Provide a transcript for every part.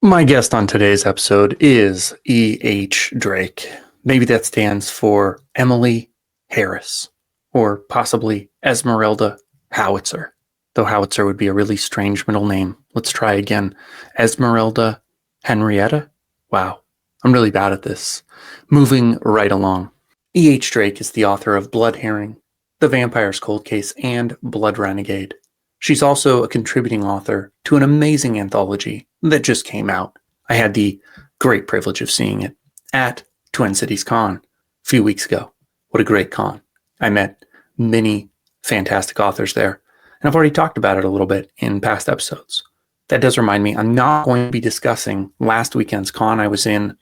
My guest on today's episode is E.H. Drake. Maybe that stands for Emily Harris, or possibly Esmeralda Howitzer. Though Howitzer would be a really strange middle name. Let's try again. Esmeralda Henrietta? Wow, I'm really bad at this. Moving right along. E.H. Drake is the author of Blood Herring, The Vampire's Cold Case, and Blood Renegade. She's also a contributing author to an amazing anthology that just came out. I had the great privilege of seeing it at Twin Cities Con a few weeks ago. What a great con. I met many fantastic authors there, and I've already talked about it a little bit in past episodes. That does remind me, I'm not going to be discussing last weekend's con. I was in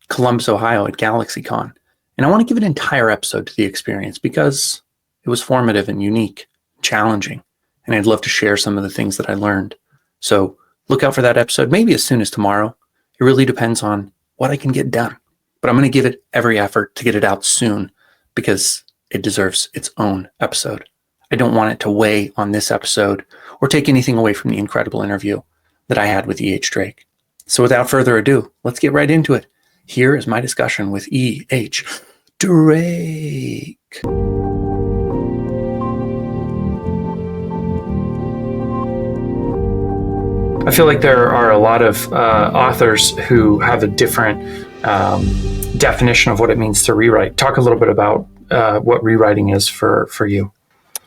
Columbus, Ohio at GalaxyCon, and I want to give an entire episode to the experience because it was formative and unique, challenging. And I'd love to share some of the things that I learned. So look out for that episode, maybe as soon as tomorrow. It really depends on what I can get done. But I'm going to give it every effort to get it out soon because it deserves its own episode. I don't want it to weigh on this episode or take anything away from the incredible interview that I had with E.H. Drake. So without further ado, let's get right into it. Here is my discussion with E.H. Drake. I feel like there are a lot of authors who have a different definition of what it means to rewrite. Talk a little bit about what rewriting is for you.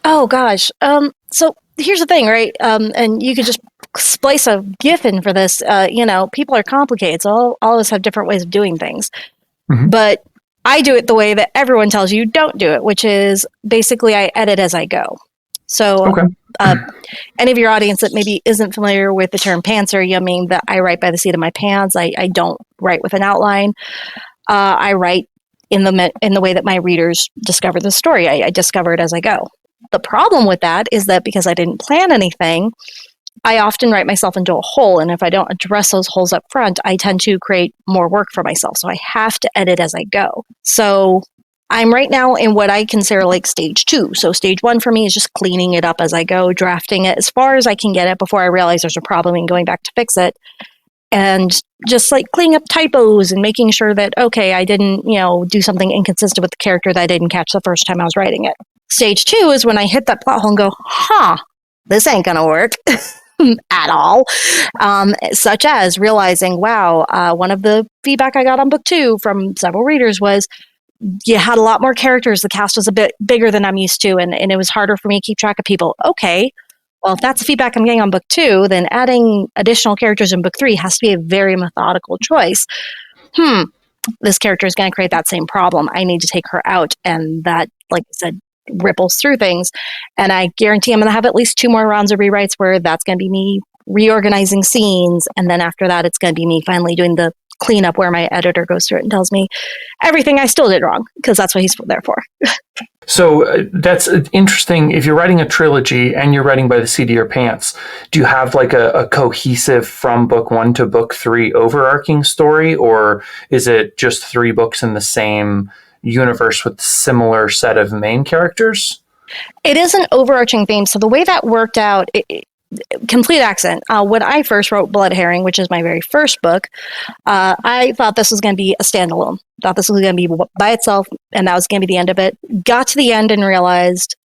Oh, gosh. So here's the thing, right? And you could just splice a GIF in for this. People are complicated, so all of us have different ways of doing things. Mm-hmm. But I do it the way that everyone tells you don't do it, which is basically I edit as I go. So any of your audience that maybe isn't familiar with the term pantser, you mean that I write by the seat of my pants. I don't write with an outline. I write in the way that my readers discover the story. I discover it as I go. The problem with that is that because I didn't plan anything, I often write myself into a hole. And if I don't address those holes up front, I tend to create more work for myself. So I have to edit as I go. So I'm right now in what I consider like stage 2. So stage 1 for me is just cleaning it up as I go, drafting it as far as I can get it before I realize there's a problem and going back to fix it. And just like cleaning up typos and making sure that, okay, I didn't, do something inconsistent with the character that I didn't catch the first time I was writing it. Stage 2 is when I hit that plot hole and go, this ain't going to work at all. Such as realizing, wow, one of the feedback I got on book 2 from several readers was, you had a lot more characters. The cast was a bit bigger than I'm used to, and it was harder for me to keep track of people. Okay, well, if that's the feedback I'm getting on book 2, then adding additional characters in book 3 has to be a very methodical choice. This character is going to create that same problem. I need to take her out, and that, like I said, ripples through things. And I guarantee I'm going to have at least 2 more rounds of rewrites where that's going to be me reorganizing scenes, and then after that, it's going to be me finally doing the cleanup where my editor goes through it and tells me everything I still did wrong, because that's what he's there for. So that's interesting. If you're writing a trilogy and you're writing by the seat of your pants, do you have like a cohesive from book 1 to book 3 overarching story, or is it just 3 books in the same universe with similar set of main characters? It is an overarching theme. So the way that worked out, complete accent. When I first wrote Blood Herring, which is my very first book, I thought this was going to be a standalone. Thought this was going to be by itself, and that was going to be the end of it. Got to the end and realized,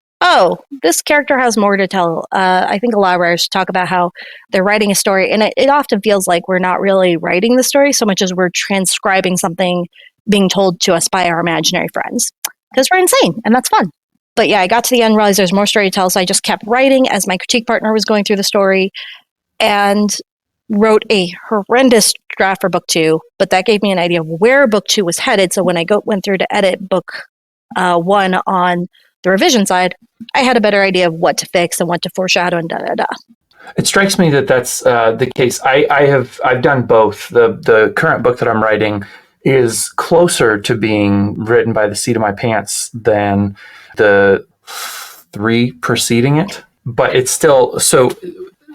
this character has more to tell. I think a lot of writers talk about how they're writing a story, and it often feels like we're not really writing the story so much as we're transcribing something being told to us by our imaginary friends, because we're insane, and that's fun. But yeah, I got to the end, realized there's more story to tell, so I just kept writing as my critique partner was going through the story and wrote a horrendous draft for book 2, but that gave me an idea of where book 2 was headed. So when I went through to edit book 1 on the revision side, I had a better idea of what to fix and what to foreshadow and da-da-da. It strikes me that that's the case. I've done both. The current book that I'm writing is closer to being written by the seat of my pants than the 3 preceding it, but it's still so.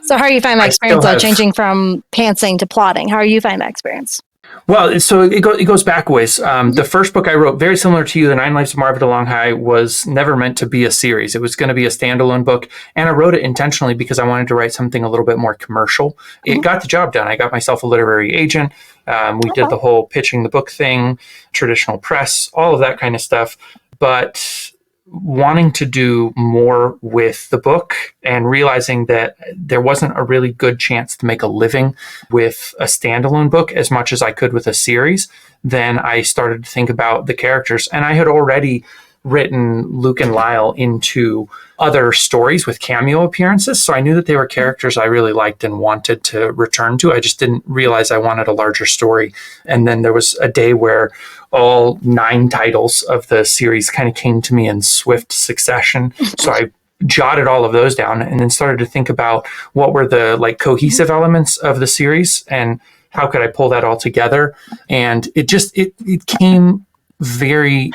So how are you finding that experience, changing from pantsing to plotting? How are you finding that experience? Well, so it goes back ways. The first book I wrote, very similar to you, The Nine Lives of Marvin DeLong High, was never meant to be a series. It was going to be a standalone book. And I wrote it intentionally because I wanted to write something a little bit more commercial. It got the job done. I got myself a literary agent. We did the whole pitching the book thing, traditional press, all of that kind of stuff. But wanting to do more with the book and realizing that there wasn't a really good chance to make a living with a standalone book as much as I could with a series, then I started to think about the characters. And I had already written Luke and Lyle into other stories with cameo appearances. So I knew that they were characters I really liked and wanted to return to. I just didn't realize I wanted a larger story. And then there was a day where all 9 titles of the series kind of came to me in swift succession. So I jotted all of those down and then started to think about what were the like cohesive elements of the series and how could I pull that all together. And it came very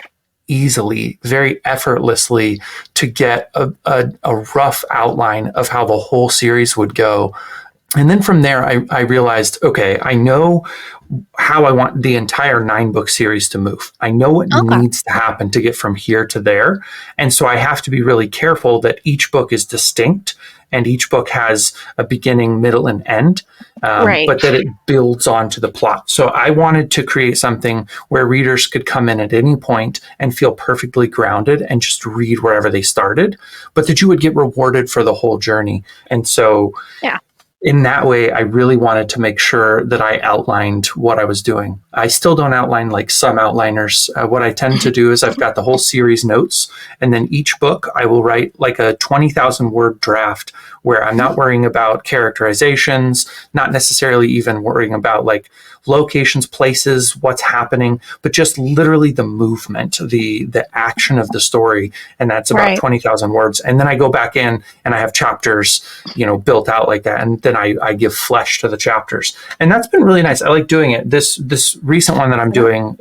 easily, very effortlessly to get a rough outline of how the whole series would go. And then from there, I realized, okay, I know how I want the entire 9-book series to move. I know what needs to happen to get from here to there. And so I have to be really careful that each book is distinct and each book has a beginning, middle, and end, but that it builds onto the plot. So I wanted to create something where readers could come in at any point and feel perfectly grounded and just read wherever they started, but that you would get rewarded for the whole journey. And so in that way, I really wanted to make sure that I outlined what I was doing. I still don't outline like some outliners. What I tend to do is I've got the whole series notes, and then each book I will write like a 20,000 word draft where I'm not worrying about characterizations, not necessarily even worrying about like locations, places, what's happening, but just literally the movement, the action of the story. And that's about 20,000 words. And then I go back in and I have chapters, built out like that. And then I give flesh to the chapters. And that's been really nice. I like doing it. This recent one that I'm doing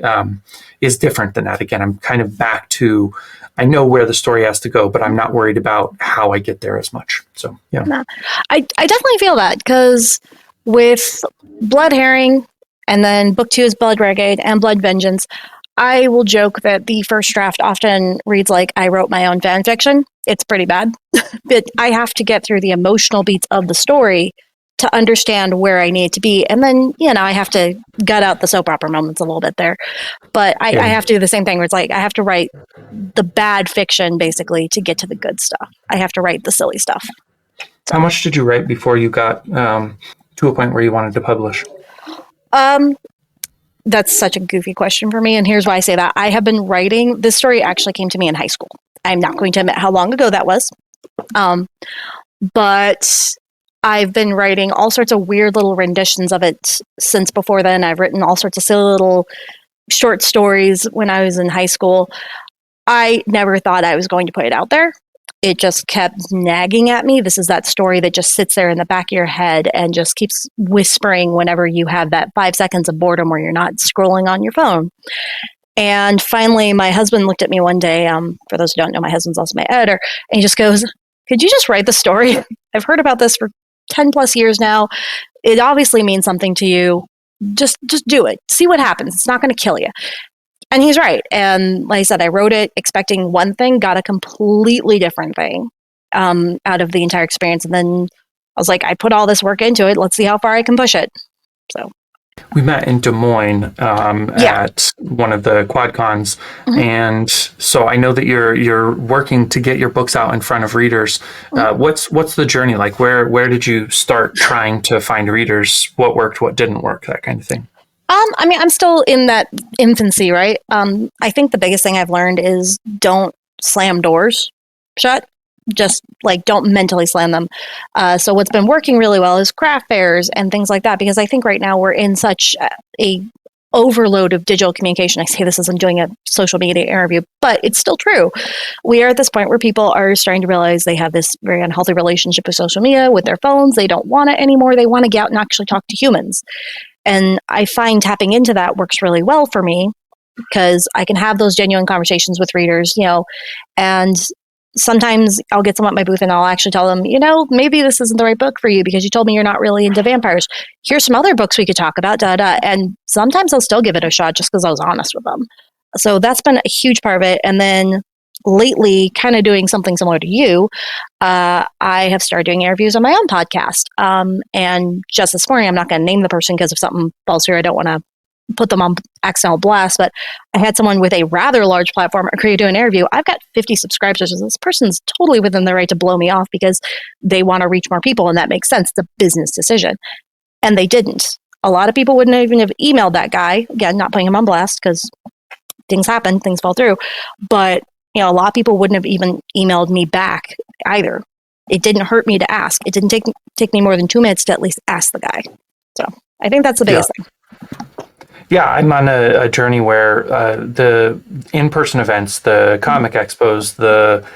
is different than that. Again, I'm kind of back to, I know where the story has to go, but I'm not worried about how I get there as much. So, yeah. No, I definitely feel that because with Blood Herring and then book 2 is Blood Renegade and Blood Vengeance, I will joke that the first draft often reads like I wrote my own fan fiction. It's pretty bad, but I have to get through the emotional beats of the story to understand where I need to be. And then, I have to gut out the soap opera moments a little bit there. But I have to do the same thing where it's like I have to write the bad fiction basically to get to the good stuff. I have to write the silly stuff. So. How much did you write before you got to a point where you wanted to publish? That's such a goofy question for me. And here's why I say that. I have been writing, this story actually came to me in high school. I'm not going to admit how long ago that was. But I've been writing all sorts of weird little renditions of it since before then. I've written all sorts of silly little short stories when I was in high school. I never thought I was going to put it out there. It just kept nagging at me. This is that story that just sits there in the back of your head and just keeps whispering whenever you have that 5 seconds of boredom where you're not scrolling on your phone. And finally, my husband looked at me one day. For those who don't know, my husband's also my editor. And he just goes, could you just write the story? I've heard about this for 10 plus years now. It obviously means something to you. Just do it. See what happens. It's not going to kill you. And he's right. And like I said, I wrote it expecting one thing, got a completely different thing out of the entire experience. And then I was like, I put all this work into it. Let's see how far I can push it. So we met in Des Moines at one of the QuadCons. And so I know that you're working to get your books out in front of readers. What's the journey like? Where did you start trying to find readers? What worked, what didn't work, that kind of thing? I'm still in that infancy, right? I think the biggest thing I've learned is don't slam doors shut. Just like don't mentally slam them. So what's been working really well is craft fairs and things like that, because I think right now we're in such a overload of digital communication. I say this as I'm doing a social media interview, but it's still true. We are at this point where people are starting to realize they have this very unhealthy relationship with social media, with their phones. They don't want it anymore. They want to get out and actually talk to humans. And I find tapping into that works really well for me because I can have those genuine conversations with readers, and sometimes I'll get someone at my booth and I'll actually tell them, maybe this isn't the right book for you because you told me you're not really into vampires. Here's some other books we could talk about, And sometimes I'll still give it a shot just because I was honest with them. So that's been a huge part of it. And then lately, kind of doing something similar to you, I have started doing interviews on my own podcast. And just this morning, I'm not going to name the person because if something falls through, I don't want to put them on accidental blast, but I had someone with a rather large platform agree to do an interview. I've got 50 subscribers. This person's totally within their right to blow me off because they want to reach more people, and that makes sense. It's a business decision. And they didn't. A lot of people wouldn't even have emailed that guy. Again, not putting him on blast because things happen, things fall through. But a lot of people wouldn't have even emailed me back either. It didn't hurt me to ask. It didn't take me more than 2 minutes to at least ask the guy. So I think that's the biggest thing. Yeah, I'm on a journey where the in-person events, the comic expos, the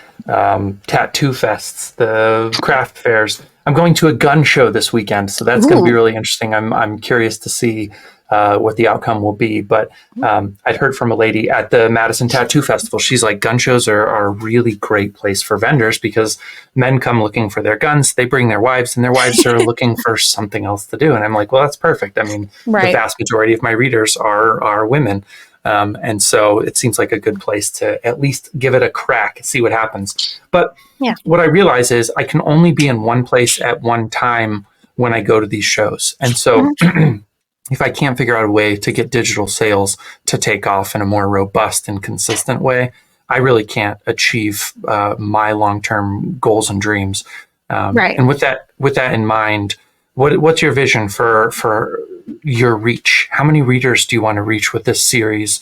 tattoo fests, the craft fairs. I'm going to a gun show this weekend, so that's going to be really interesting. I'm curious to see what the outcome will be. But I'd heard from a lady at the Madison Tattoo Festival. She's like, gun shows are a really great place for vendors because men come looking for their guns. They bring their wives, and their wives are looking for something else to do. And I'm like, well, that's perfect. I mean, the vast majority of my readers are women. And so it seems like a good place to at least give it a crack, see what happens. But what I realize is I can only be in one place at one time when I go to these shows. And so if I can't figure out a way to get digital sales to take off in a more robust and consistent way, I really can't achieve my long-term goals and dreams. And with that in mind, what's your vision for your reach? How many readers do you want to reach with this series,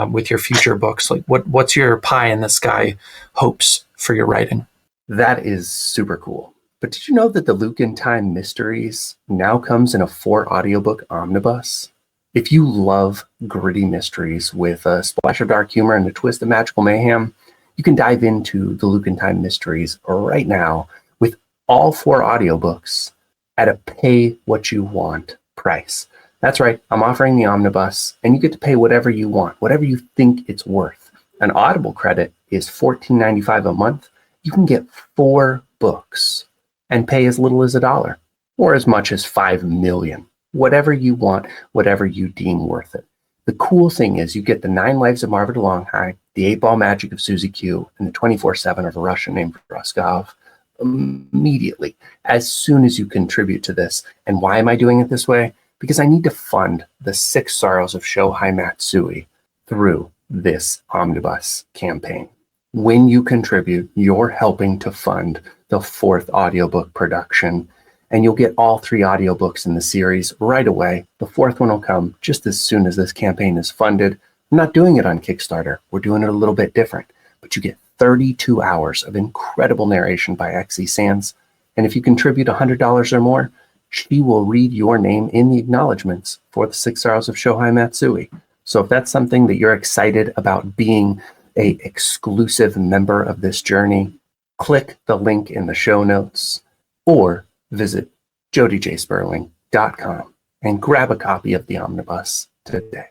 with your future books? Like, what's your pie in the sky hopes for your writing? That is super cool. But did you know that the Luke in Time Mysteries now comes in a 4 audiobook omnibus? If you love gritty mysteries with a splash of dark humor and a twist of magical mayhem, you can dive into the Luke in Time Mysteries right now with all 4 audiobooks at a pay what you want price. That's right, I'm offering the omnibus, and you get to pay whatever you want, whatever you think it's worth. An Audible credit is $14.95 a month. You can get 4 books and pay as little as $1 or as much as 5 million. Whatever you want, whatever you deem worth it. The cool thing is you get the 9 Lives of Marva de Longhai, the 8-Ball Magic of Susie Q, and the 24/7 of a Russian named Roskov immediately, as soon as you contribute to this. And why am I doing it this way? Because I need to fund the 6 Sorrows of Shohei Matsui through this omnibus campaign. When you contribute, you're helping to fund the 4th audiobook production, and you'll get all 3 audiobooks in the series right away. The 4th one will come just as soon as this campaign is funded. I'm not doing it on Kickstarter. We're doing it a little bit different, but you get 32 hours of incredible narration by Xe Sands. And if you contribute $100 or more, she will read your name in the acknowledgments for the 6 Sorrows of Shohei Matsui. So if that's something that you're excited about being an exclusive member of this journey, click the link in the show notes or visit jodyjsperling.com and grab a copy of the omnibus today.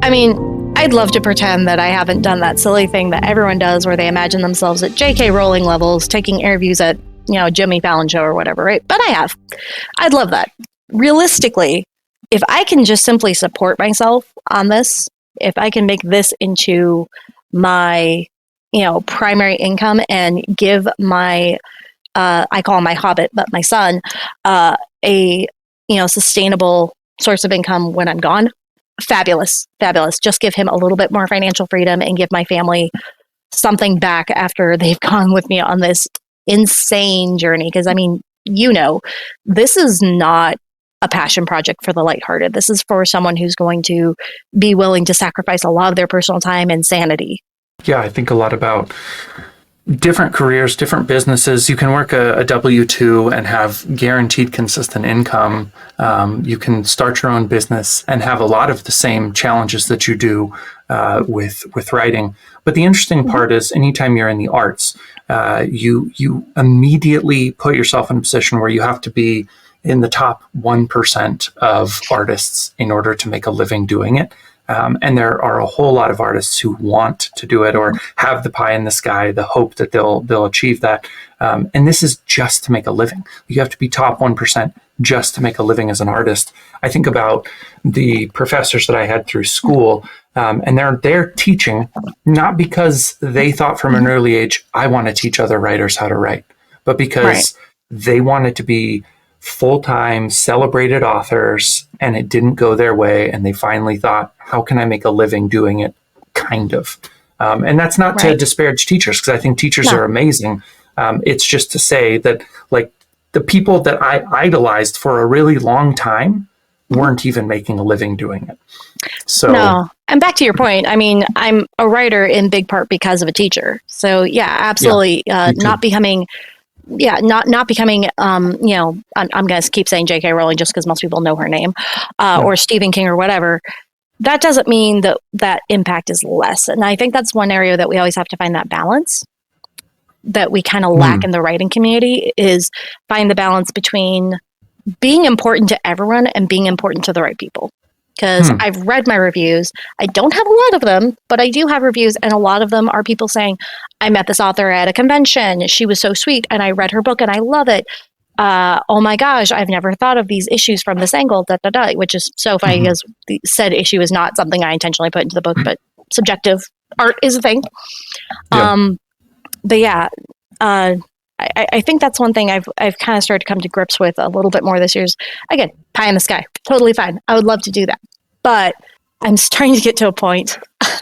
I mean, I'd love to pretend that I haven't done that silly thing that everyone does where they imagine themselves at J.K. Rowling levels, taking interviews at, Jimmy Fallon show or whatever, right? But I have. I'd love that. Realistically, if I can just simply support myself on this, if I can make this into my, primary income and give my, I call him my hobbit, but my son, a, sustainable source of income when I'm gone, fabulous. Just give him a little bit more financial freedom and give my family something back after they've gone with me on this insane journey. Because, this is not a passion project for the lighthearted. This is for someone who's going to be willing to sacrifice a lot of their personal time and sanity. Yeah, I think a lot about different careers, different businesses. You can work a W-2 and have guaranteed consistent income. You can start your own business and have a lot of the same challenges that you do with writing. But the interesting part is anytime you're in the arts, you immediately put yourself in a position where you have to be in the top 1% of artists in order to make a living doing it. And there are a whole lot of artists who want to do it or have the pie in the sky, the hope that they'll achieve that. And this is just to make a living. You have to be top 1% just to make a living as an artist. I think about the professors that I had through school, and they're teaching not because they thought from an early age, I want to teach other writers how to write, but because they wanted to be full-time celebrated authors, and it didn't go their way, and they finally thought, how can I make a living doing it? Kind of. And that's not to disparage teachers, because I think teachers are amazing. It's just to say that, like, the people that I idolized for a really long time weren't even making a living doing it. So no. And back to your point, I mean, I'm a writer in big part because of a teacher. So yeah, absolutely. Not becoming, not becoming, I'm going to keep saying J.K. Rowling just because most people know her name, or Stephen King or whatever. That doesn't mean that impact is less. And I think that's one area that we always have to find that balance that we kind of lack in the writing community, is find the balance between being important to everyone and being important to the right people. Because I've read my reviews. I don't have a lot of them, but I do have reviews. And a lot of them are people saying, I met this author at a convention. She was so sweet. And I read her book and I love it. Oh my gosh, I've never thought of these issues from this angle, which is so funny because the said issue is not something I intentionally put into the book, but subjective art is a thing. Yeah. But yeah, I think that's one thing I've kind of started to come to grips with a little bit more this year's, again, pie in the sky, totally fine. I would love to do that. But I'm starting to get to a point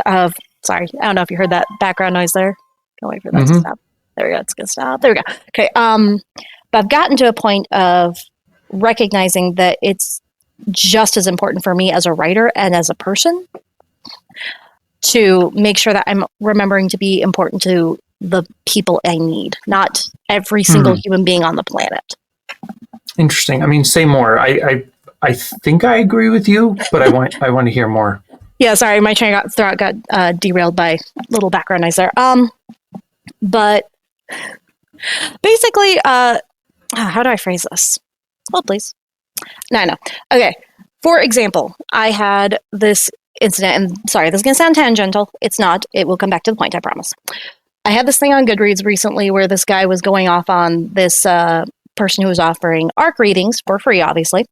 of, sorry, I don't know if you heard that background noise there. Can't wait for that to stop. There we go. It's going to stop. There we go. Okay. But I've gotten to a point of recognizing that it's just as important for me as a writer and as a person to make sure that I'm remembering to be important to the people I need, not every single human being on the planet. Interesting. I mean, say more. I think I agree with you, but I want to hear more. Yeah, sorry, my train of thought got derailed by a little background noise there. But basically, how do I phrase this? Hold, please. No. Okay. For example, I had this incident, and sorry, this is going to sound tangential. It's not. It will come back to the point, I promise. I had this thing on Goodreads recently where this guy was going off on this person who was offering ARC readings for free, obviously.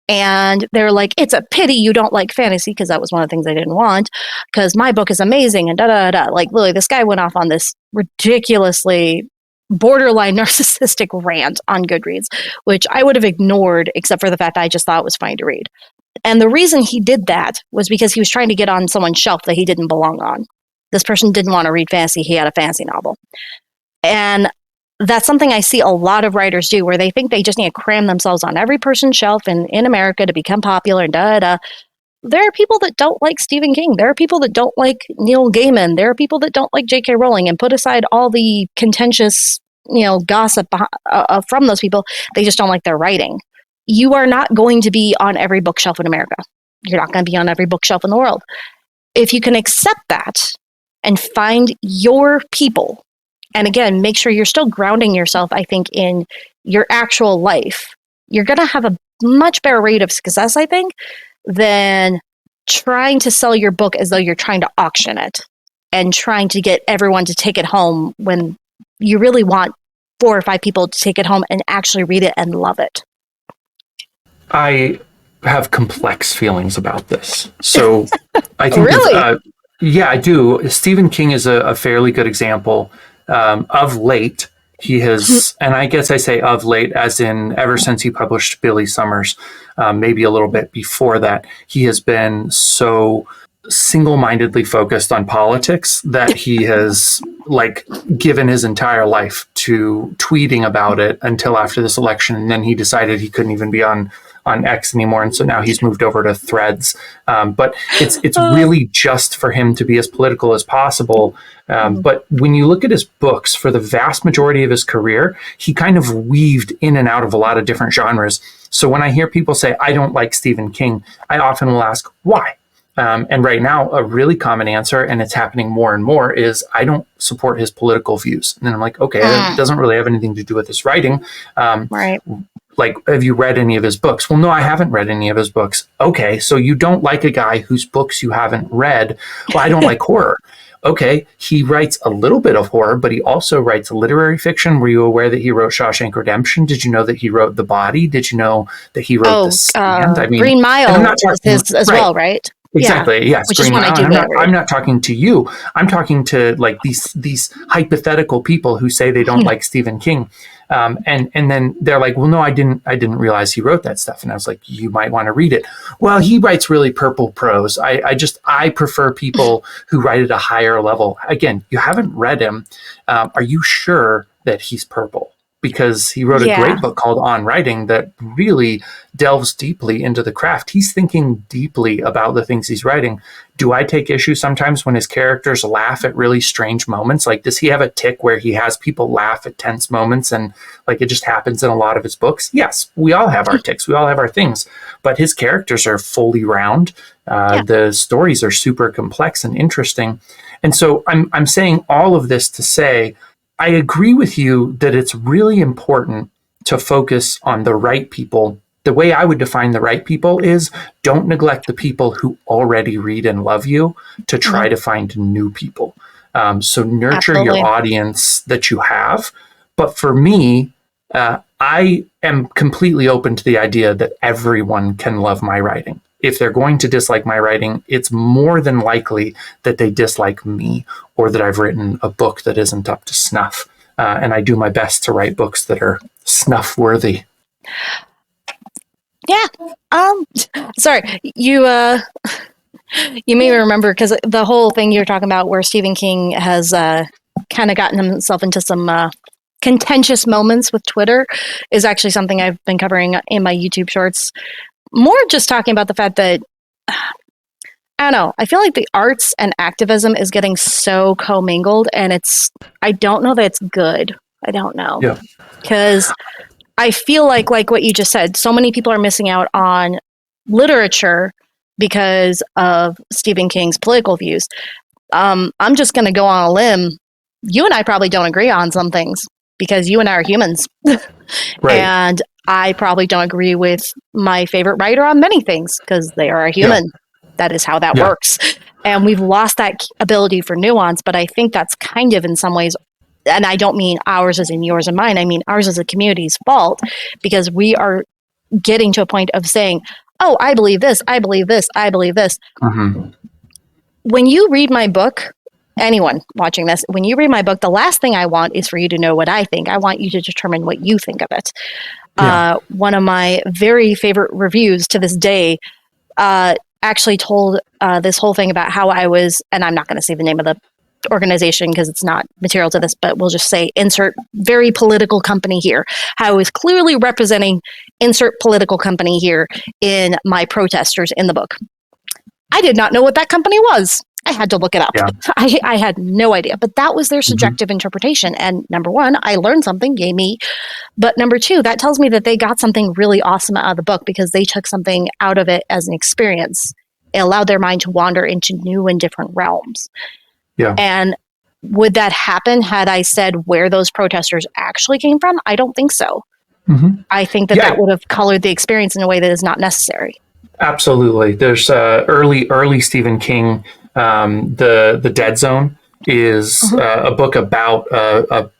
And they're like, it's a pity you don't like fantasy, because that was one of the things I didn't want, because my book is amazing, and da-da-da. Like, literally, this guy went off on this ridiculously borderline narcissistic rant on Goodreads, which I would have ignored except for the fact that I just thought it was funny to read. And the reason he did that was because he was trying to get on someone's shelf that he didn't belong on. This person didn't want to read fantasy. He had a fantasy novel. And that's something I see a lot of writers do, where they think they just need to cram themselves on every person's shelf in America to become popular and da-da. There are people that don't like Stephen King. There are people that don't like Neil Gaiman. There are people that don't like J.K. Rowling, and put aside all the contentious, gossip from those people. They just don't like their writing. You are not going to be on every bookshelf in America. You're not going to be on every bookshelf in the world. If you can accept that and find your people, and again, make sure you're still grounding yourself, I think, in your actual life, you're going to have a much better rate of success, I think, than trying to sell your book as though you're trying to auction it and trying to get everyone to take it home when you really want 4 or 5 people to take it home and actually read it and love it. I have complex feelings about this. So I think really? Yeah, I do. Stephen King is a fairly good example. Of late, he has, and I guess I say of late as in ever since he published Billy Summers, maybe a little bit before that, he has been so single-mindedly focused on politics that he has given his entire life to tweeting about it until after this election. And then he decided he couldn't even be on X anymore, and so now he's moved over to Threads. But it's really just for him to be as political as possible. But when you look at his books, for the vast majority of his career, he kind of weaved in and out of a lot of different genres. So when I hear people say, I don't like Stephen King, I often will ask, why? And right now, a really common answer, and it's happening more and more, is I don't support his political views. And then I'm like, okay, that doesn't really have anything to do with his writing. Right. like, have you read any of his books? Well, no, I haven't read any of his books. Okay, so you don't like a guy whose books you haven't read. Well, I don't like horror. Okay, he writes a little bit of horror, but he also writes literary fiction. Were you aware that he wrote Shawshank Redemption? Did you know that he wrote The Body? Did you know that he wrote The Stand? I mean, Green Mile is his as well, right? Exactly. Yeah. Yes. Which is when I do I'm not talking to you. I'm talking to like these hypothetical people who say they don't like Stephen King. And then they're like, well, no, I didn't realize he wrote that stuff. And I was like, you might want to read it. Well, he writes really purple prose. I prefer people who write at a higher level. Again, you haven't read him. Are you sure that he's purple? Because he wrote a great book called On Writing that really delves deeply into the craft. He's thinking deeply about the things he's writing. Do I take issue sometimes when his characters laugh at really strange moments? Like, does he have a tick where he has people laugh at tense moments and like it just happens in a lot of his books? Yes, we all have our ticks. We all have our things. But his characters are fully round. The stories are super complex and interesting. And so I'm saying all of this to say, I agree with you that it's really important to focus on the right people. The way I would define the right people is don't neglect the people who already read and love you to try to find new people. So nurture your audience that you have. But for me, I am completely open to the idea that everyone can love my writing. If they're going to dislike my writing, it's more than likely that they dislike me or that I've written a book that isn't up to snuff. And I do my best to write books that are snuff worthy. Yeah. Sorry, you made me remember because the whole thing you're talking about where Stephen King has kind of gotten himself into some contentious moments with Twitter is actually something I've been covering in my YouTube shorts. More just talking about the fact that, I don't know, I feel like the arts and activism is getting so commingled and I don't know that it's good. I don't know. Yeah. Because I feel like what you just said, so many people are missing out on literature because of Stephen King's political views. I'm just going to go on a limb. You and I probably don't agree on some things because you and I are humans. Right. And I probably don't agree with my favorite writer on many things because they are a human. Yeah. That is how that works. And we've lost that ability for nuance. But I think that's kind of in some ways, and I don't mean ours as in yours and mine, I mean ours as a community's fault because we are getting to a point of saying, oh, I believe this, I believe this, I believe this. Mm-hmm. When you read my book, anyone watching this, when you read my book, the last thing I want is for you to know what I think. I want you to determine what you think of it. Yeah. One of my very favorite reviews to this day actually told this whole thing about how I was, and I'm not going to say the name of the organization because it's not material to this, but we'll just say insert very political company here. How I was clearly representing insert political company here in my protesters in the book. I did not know what that company was. I had to look it up. Yeah. I had no idea, but that was their subjective interpretation. And number one, I learned something, yay me. But number two, that tells me that they got something really awesome out of the book because they took something out of it as an experience. It allowed their mind to wander into new and different realms. Yeah. And would that happen had I said where those protesters actually came from? I don't think so. Mm-hmm. I think that would have colored the experience in a way that is not necessary. Absolutely. There's early Stephen King. The Dead Zone is a book about a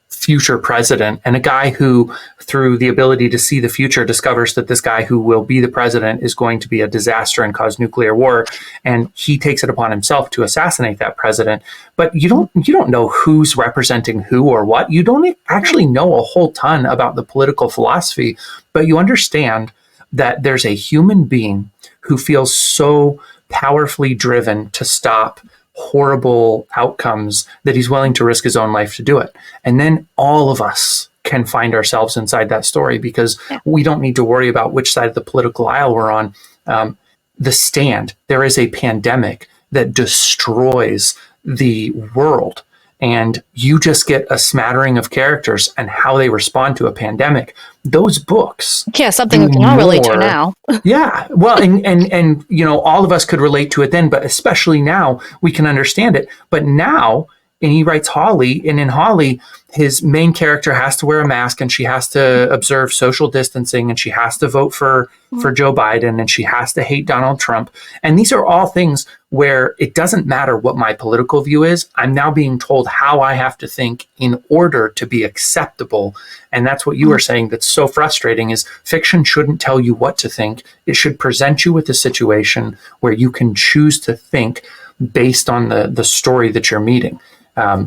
future president and a guy who, through the ability to see the future, discovers that this guy who will be the president is going to be a disaster and cause nuclear war, and he takes it upon himself to assassinate that president. But you don't know who's representing who or what. You don't actually know a whole ton about the political philosophy, but you understand that there's a human being who feels so powerfully driven to stop horrible outcomes that he's willing to risk his own life to do it. And then all of us can find ourselves inside that story because we don't need to worry about which side of the political aisle we're on. The Stand, there is a pandemic that destroys the world. And you just get a smattering of characters and how they respond to a pandemic. Those books. Yeah, something we can all relate to now. Yeah. Well, and all of us could relate to it then, but especially now we can understand it. But now and he writes Holly, and in Holly, his main character has to wear a mask, and she has to observe social distancing, and she has to vote for Joe Biden, and she has to hate Donald Trump. And these are all things where it doesn't matter what my political view is. I'm now being told how I have to think in order to be acceptable. And that's what you were saying that's so frustrating, is fiction shouldn't tell you what to think. It should present you with a situation where you can choose to think based on the story that you're meeting.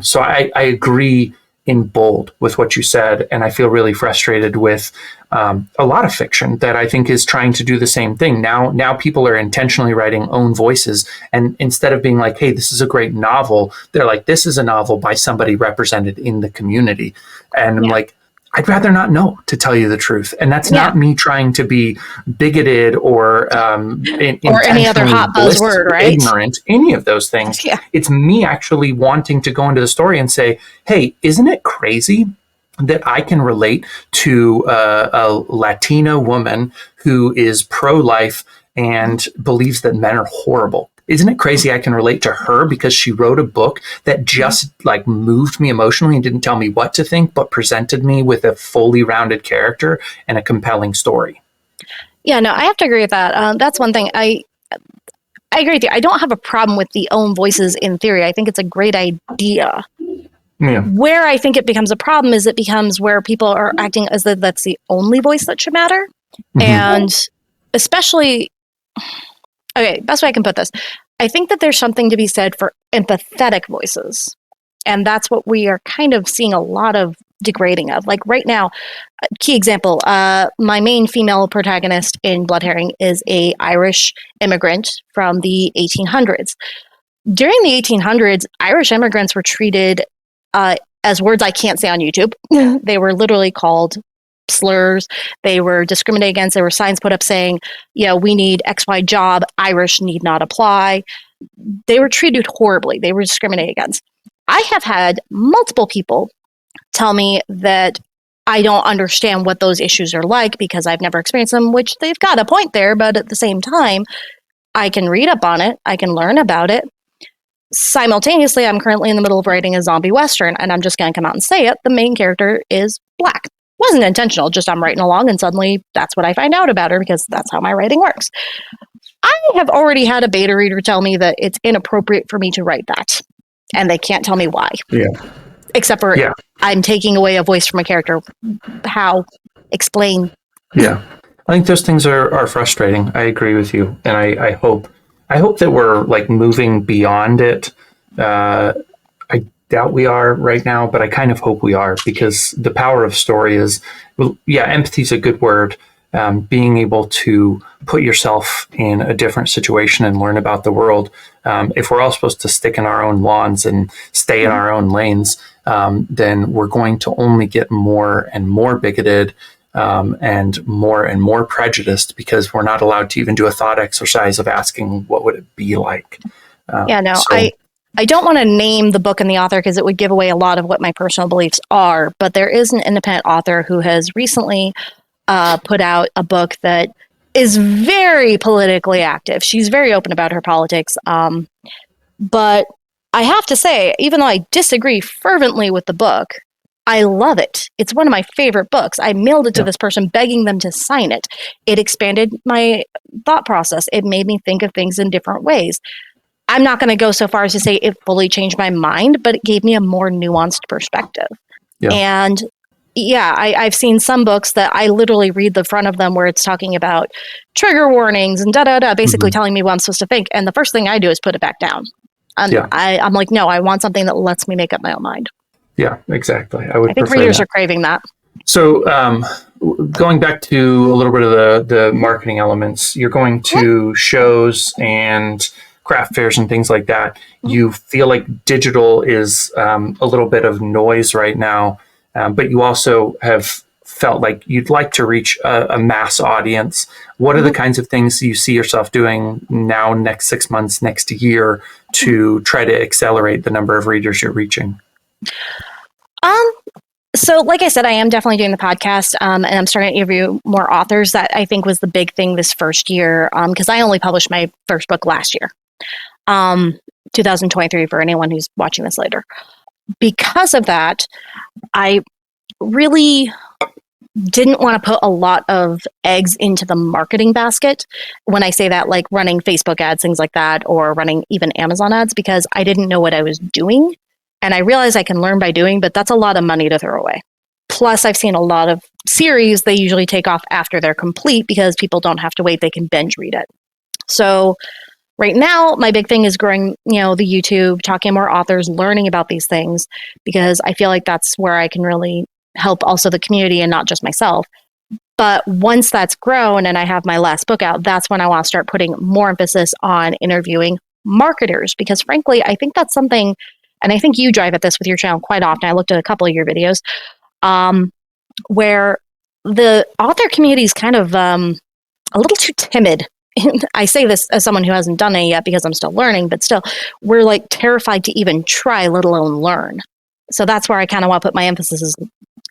So I agree in bold with what you said, and I feel really frustrated with a lot of fiction that I think is trying to do the same thing. Now people are intentionally writing own voices, and instead of being like, hey, this is a great novel, they're like, this is a novel by somebody represented in the community. And I'm like, I'd rather not know, to tell you the truth. And that's not me trying to be bigoted or or any other hot buzzword, right? Ignorant, any of those things. Yeah. It's me actually wanting to go into the story and say, hey, isn't it crazy that I can relate to a Latina woman who is pro-life and believes that men are horrible? Isn't it crazy I can relate to her because she wrote a book that just like moved me emotionally and didn't tell me what to think, but presented me with a fully rounded character and a compelling story? Yeah, no, I have to agree with that. That's one thing. I agree with you. I don't have a problem with the own voices in theory. I think it's a great idea. Yeah. Where I think it becomes a problem is it becomes where people are acting as though that's the only voice that should matter. And especially, okay, best way I can put this. I think that there's something to be said for empathetic voices. And that's what we are kind of seeing a lot of degrading of. Like right now, key example, my main female protagonist in Blood Herring is a Irish immigrant from the 1800s. During the 1800s, Irish immigrants were treated as words I can't say on YouTube. They were literally called slurs. They were discriminated against. There were signs put up saying, we need XY job. Irish need not apply. They were treated horribly. They were discriminated against. I have had multiple people tell me that I don't understand what those issues are like because I've never experienced them, which they've got a point there. But at the same time, I can read up on it. I can learn about it. Simultaneously, I'm currently in the middle of writing a zombie Western, and I'm just going to come out and say it. The main character is Black. Wasn't intentional, just I'm writing along, and suddenly that's what I find out about her because that's how my writing works. I have already had a beta reader tell me that it's inappropriate for me to write that, and they can't tell me why. Yeah. Except for I'm taking away a voice from a character. How? Explain. Yeah. I think those things are frustrating. I agree with you. And I hope that we're like moving beyond it. I doubt we are right now, but I kind of hope we are, because the power of story is, empathy is a good word. Being able to put yourself in a different situation and learn about the world. If we're all supposed to stick in our own lawns and stay in our own lanes, then we're going to only get more and more bigoted and more prejudiced, because we're not allowed to even do a thought exercise of asking what would it be like. I don't want to name the book and the author because it would give away a lot of what my personal beliefs are, but there is an independent author who has recently put out a book that is very politically active. She's very open about her politics. But I have to say, even though I disagree fervently with the book, I love it. It's one of my favorite books. I mailed it to this person begging them to sign it. It expanded my thought process. It made me think of things in different ways. I'm not going to go so far as to say it fully changed my mind, but it gave me a more nuanced perspective. Yeah. And I've seen some books that I literally read the front of them where it's talking about trigger warnings and basically telling me what I'm supposed to think. And the first thing I do is put it back down. I'm like, no, I want something that lets me make up my own mind. Yeah, exactly. I think readers are craving that. So going back to a little bit of the marketing elements, you're going to shows and craft fairs and things like that. You feel like digital is a little bit of noise right now, but you also have felt like you'd like to reach a mass audience. What are the kinds of things you see yourself doing now, next 6 months, next year, to try to accelerate the number of readers you're reaching? So like I said, I am definitely doing the podcast, and I'm starting to interview more authors. That I think was the big thing this first year, because I only published my first book last year, 2023, for anyone who's watching this later. because of that, I really didn't want to put a lot of eggs into the marketing basket. When I say that, like running Facebook ads, things like that, or running even Amazon ads, because I didn't know what I was doing. And I realize I can learn by doing, but that's a lot of money to throw away. Plus, I've seen a lot of series, they usually take off after they're complete because people don't have to wait. They can binge read it. So right now, my big thing is growing, the YouTube, talking to more authors, learning about these things, because I feel like that's where I can really help also the community and not just myself. But once that's grown and I have my last book out, that's when I want to start putting more emphasis on interviewing marketers, because frankly, I think that's something, and I think you drive at this with your channel quite often. I looked at a couple of your videos, where the author community is kind of a little too timid. I say this as someone who hasn't done it yet because I'm still learning, but still, we're like terrified to even try, let alone learn. So that's where I kind of want to put my emphasis, is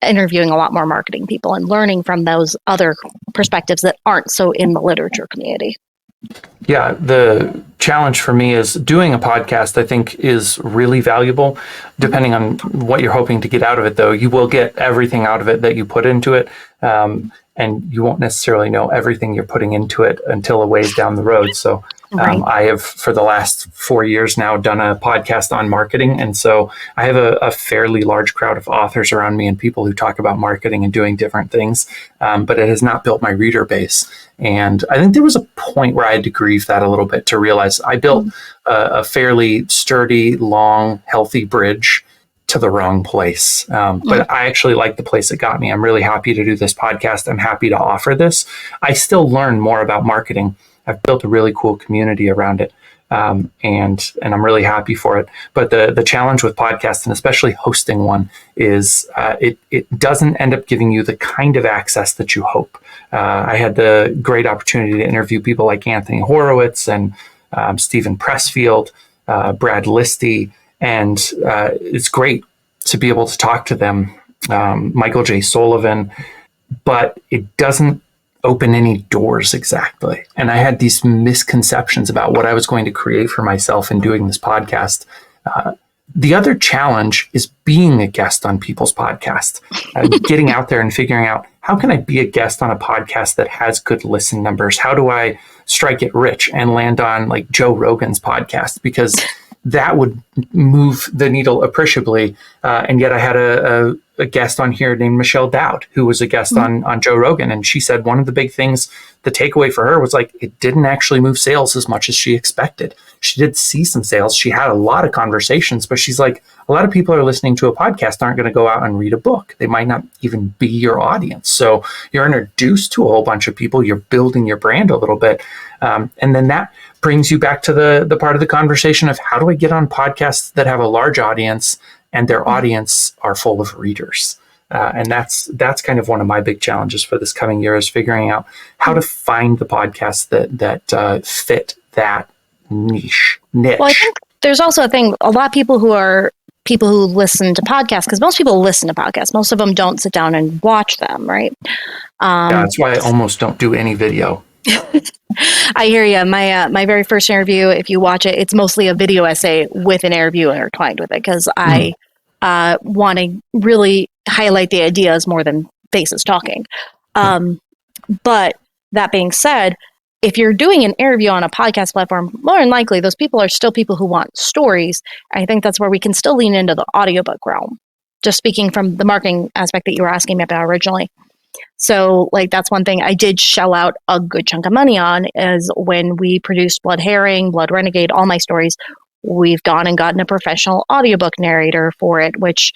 interviewing a lot more marketing people and learning from those other perspectives that aren't so in the literature community. Yeah, the challenge for me is doing a podcast, I think, is really valuable. Depending on what you're hoping to get out of it, though, you will get everything out of it that you put into it. And you won't necessarily know everything you're putting into it until a ways down the road. So Right. I have, for the last 4 years now, done a podcast on marketing. And so I have a fairly large crowd of authors around me and people who talk about marketing and doing different things. But it has not built my reader base. And I think there was a point where I had to grieve that a little bit to realize I built a fairly sturdy, long, healthy bridge to the wrong place. But I actually like the place it got me. I'm really happy to do this podcast. I'm happy to offer this. I still learn more about marketing. I've built a really cool community around it. And I'm really happy for it. But the challenge with podcasts, and especially hosting one, is it doesn't end up giving you the kind of access that you hope. I had the great opportunity to interview people like Anthony Horowitz and Stephen Pressfield, Brad Listy, and it's great to be able to talk to them, Michael J. Sullivan, but it doesn't open any doors exactly. And I had these misconceptions about what I was going to create for myself in doing this podcast. The other challenge is being a guest on people's podcasts, getting out there and figuring out, how can I be a guest on a podcast that has good listen numbers? How do I strike it rich and land on like Joe Rogan's podcast? Because that would move the needle appreciably. And yet I had a guest on here named Michelle Dowd, who was a guest on Joe Rogan. And she said one of the big things, the takeaway for her was like, it didn't actually move sales as much as she expected. She did see some sales. She had a lot of conversations, but she's like, a lot of people are listening to a podcast aren't going to go out and read a book. They might not even be your audience. So you're introduced to a whole bunch of people. You're building your brand a little bit. And then that brings you back to the part of the conversation of, how do I get on podcasts that have a large audience and their audience are full of readers? And that's kind of one of my big challenges for this coming year, is figuring out how to find the podcasts that fit that niche. Well, I think there's also a thing, a lot of people who listen to podcasts, because most people listen to podcasts. Most of them don't sit down and watch them, right? Yeah, that's why I almost don't do any video. I hear you. My very first interview, if you watch it, it's mostly a video essay with an interview intertwined with it, because I want to really highlight the ideas more than faces talking. But that being said, if you're doing an interview on a podcast platform, more than likely, those people are still people who want stories. I think that's where we can still lean into the audiobook realm, just speaking from the marketing aspect that you were asking me about originally. So like, that's one thing I did shell out a good chunk of money on, is when we produced Blood Herring, Blood Renegade, all my stories, we've gone and gotten a professional audiobook narrator for it, which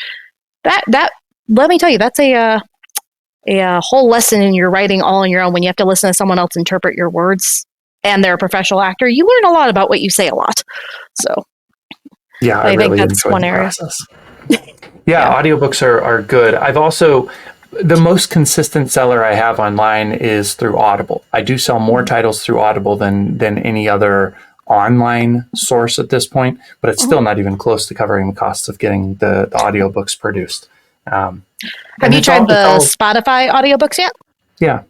that let me tell you, that's a whole lesson in your writing all on your own. When you have to listen to someone else interpret your words and they're a professional actor, you learn a lot about what you say a lot. So yeah, I think really that's one area. Yeah, audiobooks are good. I've also, the most consistent seller I have online is through Audible. I do sell more titles through Audible than any other online source at this point, but it's still not even close to covering the costs of getting the audiobooks produced. Have you tried the Spotify audiobooks yet? Yeah.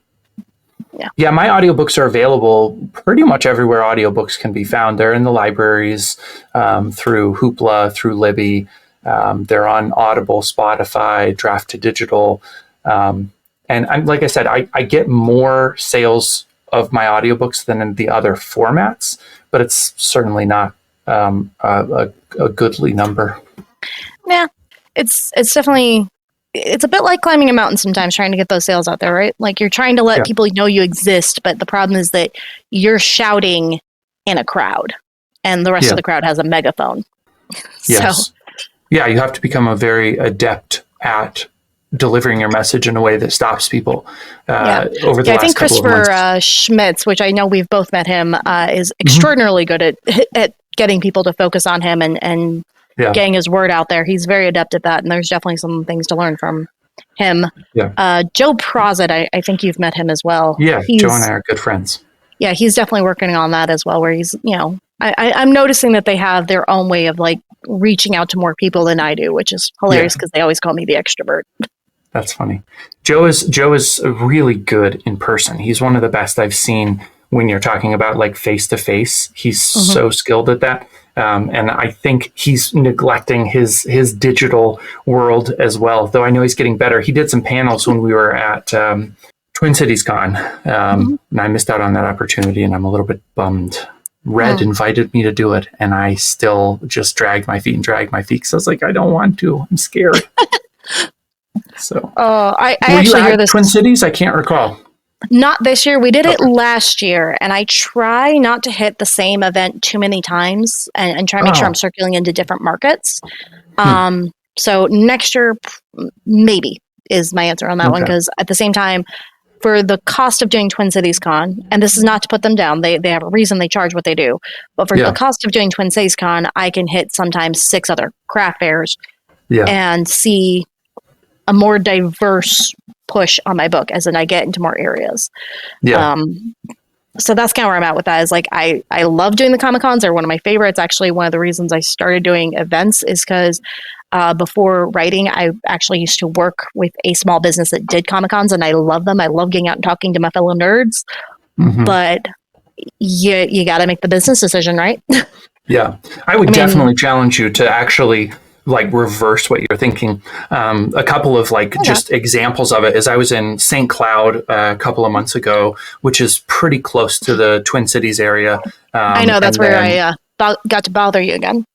Yeah, my audiobooks are available pretty much everywhere audiobooks can be found. They're in the libraries, through Hoopla, through Libby. They're on Audible, Spotify, Draft to Digital. And I'm, like I said, I get more sales of my audiobooks than in the other formats, but it's certainly not a goodly number. Yeah, it's definitely, it's a bit like climbing a mountain sometimes, trying to get those sales out there, right? Like you're trying to let people know you exist, but the problem is that you're shouting in a crowd and the rest of the crowd has a megaphone. Yes. So. Yeah, you have to become a very adept at delivering your message in a way that stops people over the last I think couple of Christopher months. Schmitz, which I know we've both met him, is extraordinarily good at getting people to focus on him and getting his word out there. He's very adept at that, and there's definitely some things to learn from him. Yeah. Joe Prosit, I think you've met him as well. Yeah, Joe and I are good friends. Yeah, he's definitely working on that as well, where he's, I'm noticing that they have their own way of like reaching out to more people than I do, which is hilarious because they always call me the extrovert. That's funny. Joe is really good in person. He's one of the best I've seen when you're talking about like face to face. He's so skilled at that. And I think he's neglecting his digital world as well, though I know he's getting better. He did some panels when we were at Twin Cities Con, and I missed out on that opportunity, and I'm a little bit bummed. Red invited me to do it, and I still just dragged my feet because I was like, I don't want to. I'm scared. So, I were actually you hear at this. Twin Cities? I can't recall. Not this year. We did it last year, and I try not to hit the same event too many times, and try to make sure I'm circling into different markets. So next year, maybe is my answer on that one, because at the same time, for the cost of doing Twin Cities Con, and this is not to put them down, they have a reason they charge what they do, but for the cost of doing Twin Cities Con, I can hit sometimes 6 other craft fairs and see a more diverse push on my book, as in I get into more areas. So that's kind of where I'm at with that, is like I love doing the Comic-Cons. They're one of my favorites. Actually, one of the reasons I started doing events is because before writing, I actually used to work with a small business that did Comic-Cons, and I love them. I love getting out and talking to my fellow nerds. But you got to make the business decision, right? Yeah. I would definitely challenge you to actually like reverse what you're thinking. A couple of just examples of it is I was in St. Cloud a couple of months ago, which is pretty close to the Twin Cities area. I know, that's where I got to bother you again.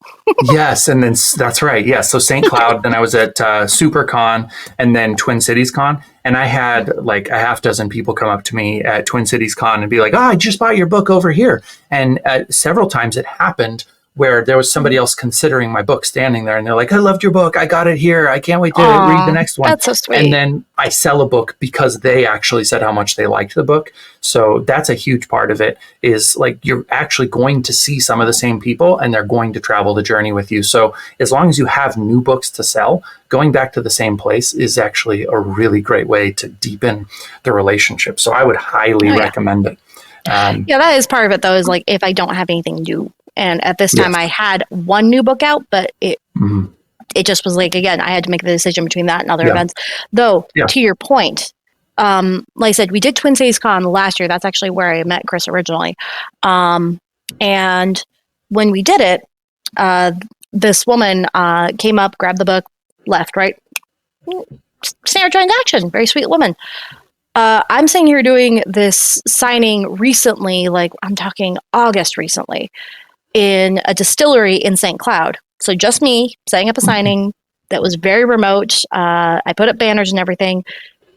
Yes, and then that's right. Yeah, so St. Cloud, then I was at SuperCon, and then Twin Cities Con, and I had like a half dozen people come up to me at Twin Cities Con and be like, "Oh, I just bought your book over here," and several times it happened where there was somebody else considering my book standing there, and they're like, "I loved your book. I got it here. I can't wait to read the next one." That's so sweet. And then I sell a book because they actually said how much they liked the book. So that's a huge part of it, is like you're actually going to see some of the same people, and they're going to travel the journey with you. So as long as you have new books to sell, going back to the same place is actually a really great way to deepen the relationship. So I would highly recommend it. That is part of it, though, is like if I don't have anything new. And at this time, I had one new book out, but it just was like, again, I had to make the decision between that and other events. Though, to your point, like I said, we did Twin Cities Con last year. That's actually where I met Chris originally. And when we did it, this woman came up, grabbed the book, left, right? Standard transaction. Very sweet woman. I'm sitting here doing this signing recently, like I'm talking August recently, in a distillery in St. Cloud. So just me setting up a signing that was very remote. I put up banners and everything,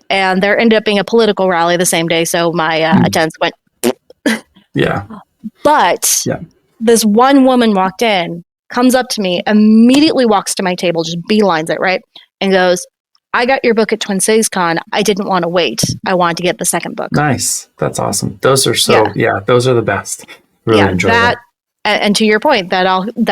and there ended up being a political rally the same day. So my attendance went. But this one woman walked in, comes up to me, immediately walks to my table, just beelines it, right? And goes, "I got your book at Twin Cities Con. I didn't want to wait. I wanted to get the second book." Nice. That's awesome. Those are those are the best. Really enjoy that. And to your point, that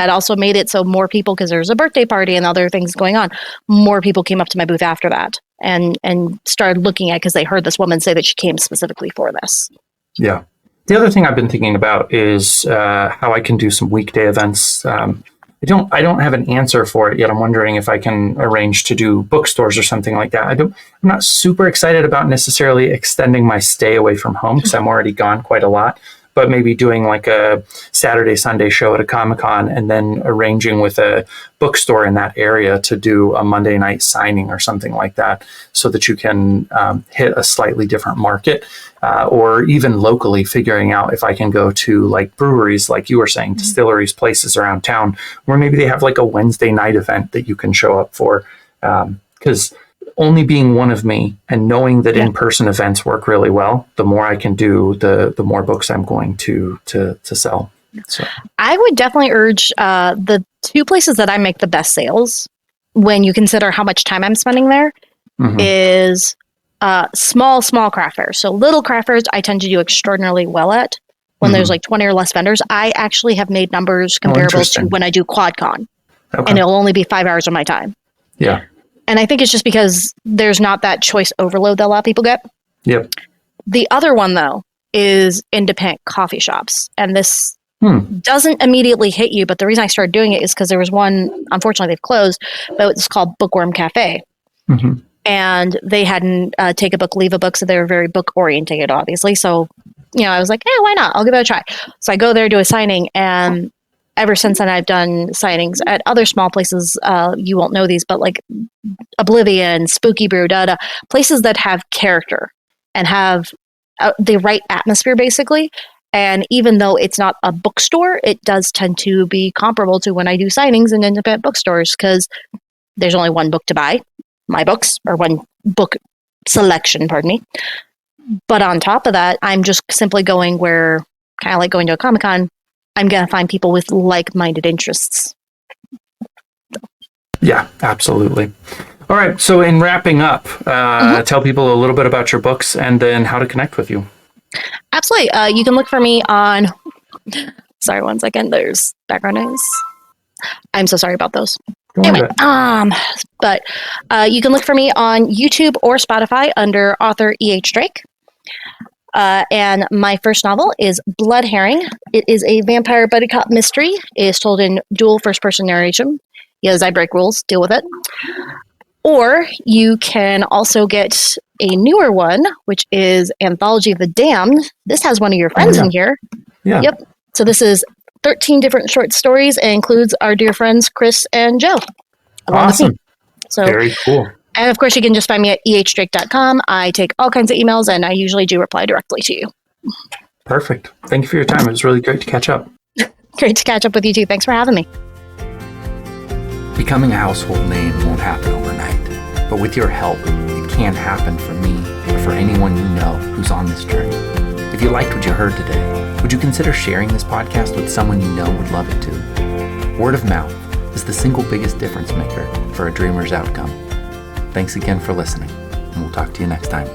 also made it so more people, because there was a birthday party and other things going on, more people came up to my booth after that and started looking at, because they heard this woman say that she came specifically for this. Yeah. The other thing I've been thinking about is how I can do some weekday events. I don't have an answer for it yet. I'm wondering if I can arrange to do bookstores or something like that. I'm not super excited about necessarily extending my stay away from home, because I'm already gone quite a lot. but maybe doing like a Saturday, Sunday show at a Comic-Con and then arranging with a bookstore in that area to do a Monday night signing or something like that, so that you can hit a slightly different market, or even locally figuring out if I can go to like breweries, like you were saying, distilleries, places around town where maybe they have like a Wednesday night event that you can show up for. Because only being one of me and knowing that in-person events work really well, the more I can do, the more books I'm going to sell. So I would definitely urge the two places that I make the best sales, when you consider how much time I'm spending there, is small craft fairs. So little craft fairs I tend to do extraordinarily well at. When there's like 20 or less vendors, I actually have made numbers comparable to when I do QuadCon. And it'll only be 5 hours of my time. Yeah. And I think it's just because there's not that choice overload that a lot of people get. Yep. The other one, though, is independent coffee shops. And this doesn't immediately hit you, but the reason I started doing it is because there was one, unfortunately they've closed, but it's called Bookworm Cafe. And they hadn't take a book, leave a book, so they were very book oriented, obviously. So, I was like, hey, why not? I'll give it a try. So I go there, do a signing, and ever since then, I've done signings at other small places. You won't know these, but like Oblivion, Spooky Brew, places that have character and have the right atmosphere, basically. And even though it's not a bookstore, it does tend to be comparable to when I do signings in independent bookstores, because there's only one book to buy, my books, or one book selection, pardon me. But on top of that, I'm just simply going where, kind of like going to a Comic-Con, I'm going to find people with like-minded interests. Yeah, absolutely. All right. So in wrapping up, tell people a little bit about your books and then how to connect with you. Absolutely. You can look for me on... Sorry, 1 second. There's background noise. I'm so sorry about those. Anyway, but you can look for me on YouTube or Spotify under author E.H. Drake. And my first novel is Blood Herring. It is a vampire buddy cop mystery. It is told in dual first-person narration. Yes, I break rules. Deal with it. Or you can also get a newer one, which is Anthology of the Damned. This has one of your friends in here. Yeah. Yep. So this is 13 different short stories and includes our dear friends Chris and Joe. Awesome. So, very cool. And of course, you can just find me at ehdrake.com. I take all kinds of emails, and I usually do reply directly to you. Perfect. Thank you for your time. It was really great to catch up. Great to catch up with you, too. Thanks for having me. Becoming a household name won't happen overnight, but with your help, it can happen for me or for anyone you know who's on this journey. If you liked what you heard today, would you consider sharing this podcast with someone you know would love it too? Word of mouth is the single biggest difference maker for a dreamer's outcome. Thanks again for listening, and we'll talk to you next time.